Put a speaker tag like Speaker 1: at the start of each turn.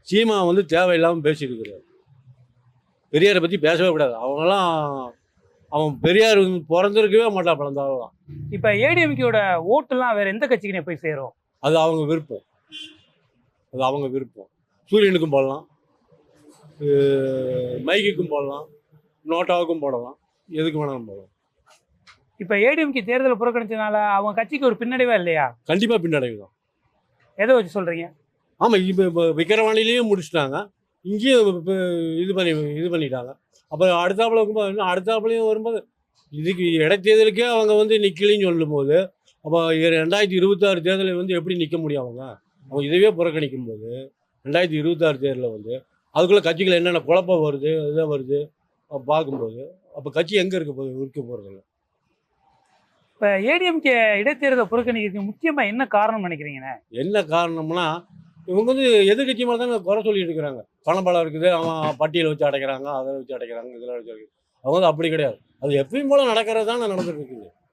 Speaker 1: சீமா வந்து தேவையில்லாமல் பேசிட்டு இருக்கிறார். பெரியாரை பற்றி பேசவே கூடாது. அவங்கெல்லாம் அவன் பெரியார் பிறந்திருக்கவே மாட்டான் பிறந்தாலும்.
Speaker 2: இப்போ ஏடிஎம்கேயோட ஓட்டுலாம் வேற எந்த கட்சிக்கு போய் சேரும்?
Speaker 1: அது அவங்க விருப்பம். அது அவங்க விருப்பம். சூரியனுக்கும் போடலாம், மைக்குக்கும் போடலாம், நோட்டாவுக்கும் போடலாம், எதுக்கு வேணாலும் போடலாம்.
Speaker 2: இப்போ ஏடிஎம்கே தேர்தலை புறக்கணிச்சதுனால அவங்க கட்சிக்கு ஒரு பின்னடைவா இல்லையா?
Speaker 1: கண்டிப்பாக பின்னடைவு தான்.
Speaker 2: எதை வச்சு சொல்றீங்க?
Speaker 1: ஆமாம், இப்போ விக்கிரவாணிலையும் முடிச்சுட்டாங்க, இங்கேயும் இது பண்ணிட்டாங்க. அப்போ அடுத்தாப்புல இருக்கும்போது இன்னும் அடுத்தாப்புலையும் வரும்போது இதுக்கு இடைத்தேர்தலுக்கே அவங்க வந்து நிற்கலின்னு சொல்லும்போது, அப்போ 2026 தேர்தலில் வந்து எப்படி நிற்க முடியும் அவங்க? அவங்க இதுவே புறக்கணிக்கும் போது 2026 தேர்தலில் வந்து அதுக்குள்ளே கட்சிகள் என்னென்ன குழப்பம் வருது, இதாக வருது பார்க்கும்போது அப்போ கட்சி எங்கே இருக்க போகிறதில்ல.
Speaker 2: இப்போ ஏடிஎம்கே இடைத்தேர்தலை புறக்கணிக்கிறதுக்கு முக்கியமாக என்ன காரணம் நினைக்கிறீங்கண்ணே?
Speaker 1: என்ன காரணம்னா, இவங்க வந்து எதிர்கட்சி மாதிரி தானே குறை சொல்லிட்டு இருக்கிறாங்க. பணம் பலம் இருக்குது, அவன் பட்டியலை வச்சு அடைக்கிறாங்க, அதை வச்சு அடைக்கிறாங்க, இதெல்லாம் வச்சு அடைக்கிறாங்க. அவங்க வந்து அப்படி கிடையாது. அது எப்பயும் போல நடக்கிறது தானே நடந்துட்டு இருக்குது.